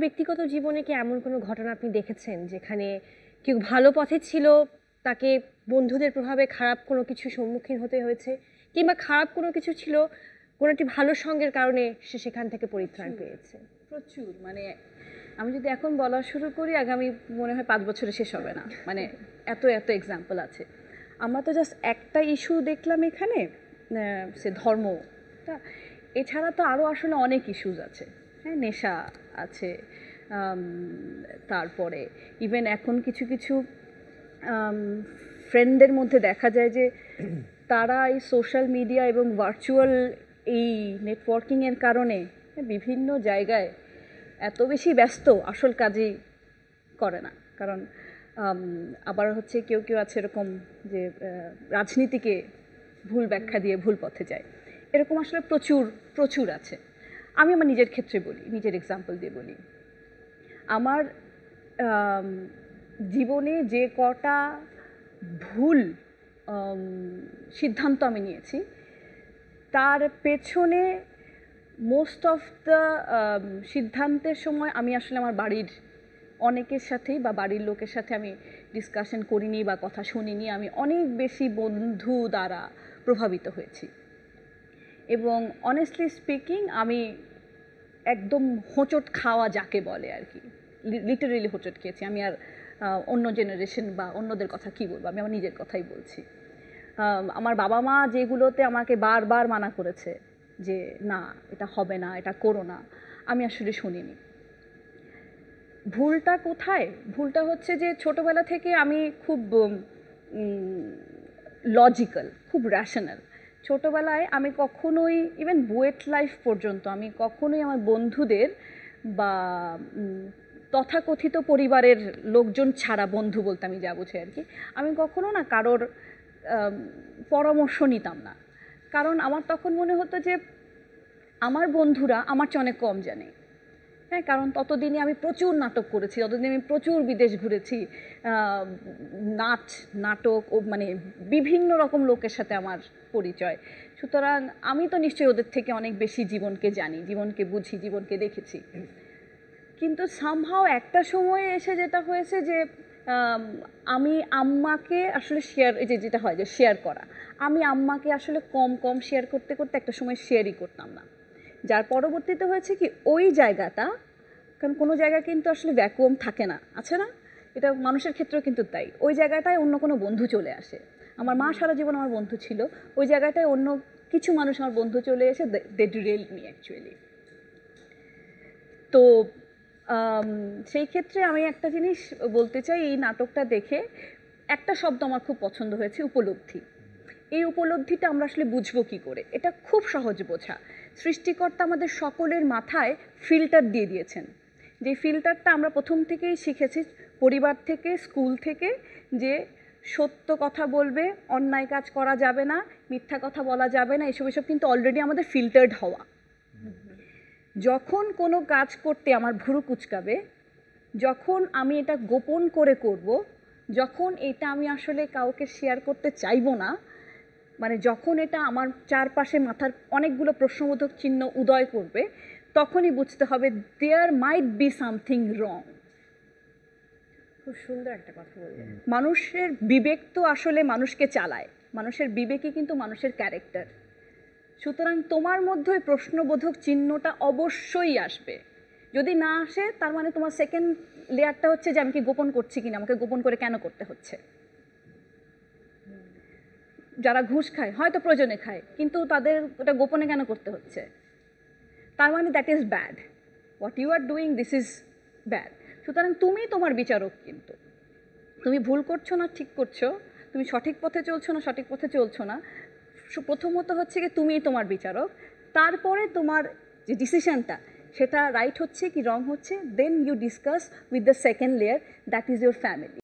ব্যক্তিগত জীবনে কি এমন কোনো ঘটনা আপনি দেখেছেন যেখানে কেউ ভালো পথে ছিল, তাকে বন্ধুদের প্রভাবে খারাপ কোনো কিছুর সম্মুখীন হতে হয়েছে, কিংবা খারাপ কোনো কিছু ছিল, কোনো একটি ভালো সঙ্গের কারণে সে সেখান থেকে পরিত্রাণ পেয়েছে? প্রচুর, মানে আমি যদি এখন বলা শুরু করি আগামী মনে হয় 5 বছরে শেষ হবে না, মানে এত এত এক্সাম্পল আছে। আমরা তো জাস্ট একটা ইস্যু দেখলাম এখানে, সে ধর্মটা, এছাড়া তো আরও আসলে অনেক ইস্যুজ আছে। হ্যাঁ, নেশা আছে, তারপরে ইভেন এখন কিছু কিছু ফ্রেন্ডদের মধ্যে দেখা যায় যে তারা এই সোশ্যাল মিডিয়া এবং ভার্চুয়াল এই নেটওয়ার্কিংয়ের কারণে বিভিন্ন জায়গায় এত বেশি ব্যস্ত, আসল কাজই করে না। কারণ আবার হচ্ছে কেউ কেউ আছে এরকম যে রাজনীতিকে ভুল ব্যাখ্যা দিয়ে ভুল পথে যায়, এরকম আসলে প্রচুর প্রচুর আছে। আমি আমার নিজের ক্ষেত্রে বলি, নিজের এক্সাম্পল দিয়ে বলি। আমার জীবনে যে কটা ভুল সিদ্ধান্ত আমি নিয়েছি, তার পেছনে মোস্ট অফ দ্য সিদ্ধান্তের সময় আমি আসলে আমার বাড়ির অনেকের সাথেই বা বাড়ির লোকের সাথে আমি ডিসকাশন করিনি বা কথা শুনিনি। আমি অনেক বেশি বন্ধু দ্বারা প্রভাবিত হয়েছি এবং অনেস্টলি স্পিকিং আমি একদম হোঁচট খাওয়া যাকে বলে আর কি, লিটারেলি হোঁচট খেয়েছি। আমি আর অন্য জেনারেশন বা অন্যদের কথা কি বলবো, আমি আমার নিজের কথাই বলছি। আমার বাবা মা যেগুলোতে আমাকে বারবার মানা করেছে যে না এটা হবে না, এটা করো না, আমি আসলে শুনিনি। ভুলটা কোথায়? ভুলটা হচ্ছে যে ছোটবেলা থেকে আমি খুব লজিক্যাল, খুব র্যাশনাল। ছোটোবেলায় আমি কখনোই, ইভেন বুয়েট লাইফ পর্যন্ত, আমি কখনোই আমার বন্ধুদের বা তথাকথিত পরিবারের লোকজন ছাড়া, বন্ধু বলতে আমি যা বুঝি আর কি, আমি কখনো না কারোর পরামর্শ নিতাম না। কারণ আমার তখন মনে হতো যে আমার বন্ধুরা আমার চেয়ে অনেক কম জানে। হ্যাঁ, কারণ ততদিনে আমি প্রচুর নাটক করেছি, ততদিনে আমি প্রচুর বিদেশ ঘুরেছি, নাটক ও মানে বিভিন্ন রকম লোকের সাথে আমার পরিচয়। সুতরাং আমি তো নিশ্চয়ই ওদের থেকে অনেক বেশি জীবনকে জানি, জীবনকে বুঝি, জীবনকে দেখেছি। কিন্তু সামহাও একটা সময়ে এসে যেটা হয়েছে যে আমি আম্মাকে আসলে শেয়ার, এই যে যেটা হয় যে শেয়ার করা, আমি আম্মাকে আসলে কম কম শেয়ার করতে করতে একটা সময় শেয়ারই করতাম না। যার পরবর্তীতে হয়েছে কি, ওই জায়গাটা, কারণ কোনো জায়গা কিন্তু আসলে ভ্যাকুয়াম থাকে না, আছে না? এটা মানুষের ক্ষেত্রেও কিন্তু তাই। ওই জায়গাটায় অন্য কোনো বন্ধু চলে আসে। আমার মা সারা জীবন আমার বন্ধু ছিল, ওই জায়গাটায় অন্য কিছু মানুষ আমার বন্ধু চলে এসে দে ডিরেইলড মি অ্যাকচুয়ালি। তো সেই ক্ষেত্রে আমি একটা জিনিস বলতে চাই, এই নাটকটা দেখে একটা শব্দ আমার খুব পছন্দ হয়েছে, উপলব্ধি। এই উপলব্ধিটা আমরা আসলে বুঝবো কী করে? এটা খুব সহজ বোঝা। সৃষ্টিকর্তা আমাদের সকলের মাথায় ফিল্টার দিয়ে দিয়েছেন, যে ফিল্টারটা আমরা প্রথম থেকেই শিখেছি পরিবার থেকে, স্কুল থেকে, যে সত্য কথা বলবে, অন্যায় কাজ করা যাবে না, মিথ্যা কথা বলা যাবে না, এসব কিন্তু অলরেডি আমাদের ফিল্টার্ড হওয়া। যখন কোনো কাজ করতে আমার ভুরু কুচকাবে, যখন আমি এটা গোপন করে করব, যখন এটা আমি আসলে কাউকে শেয়ার করতে চাইবো না, মানে যখন এটা আমার চারপাশে মাথার অনেকগুলো প্রশ্নবোধক চিহ্ন উদয় করবে, তখনই বুঝতে হবে দেয়ার মাইট বি সামথিং রং। খুব সুন্দর একটা কথা বললেন। মানুষের বিবেক তো আসলে মানুষকে চালায়, মানুষের বিবেকই কিন্তু মানুষের ক্যারেক্টার। সুতরাং তোমার মধ্যে প্রশ্নবোধক চিহ্নটা অবশ্যই আসবে। যদি না আসে, তার মানে তোমার সেকেন্ড লেয়ারটা হচ্ছে যে আমি কি গোপন করছি কিনা, আমাকে গোপন করে কেন করতে হচ্ছে। যারা ঘুষ খায় হয়তো প্রয়োজনে খায়, কিন্তু তাদের ওটা গোপনে কেন করতে হচ্ছে, তার মানে that is bad, what you are doing this is bad. সুতরাং তুমি তোমার বিচারক, কিন্তু তুমি ভুল করছো না ঠিক করছো, তুমি সঠিক পথে চলছো না সঠিক পথে চলছো না, প্রথমত হচ্ছে কি তুমিই তোমার বিচারক। তারপরে তোমার যে ডিসিশনটা সেটা রাইট হচ্ছে কি রং হচ্ছে, then you discuss with the second layer, that is your family.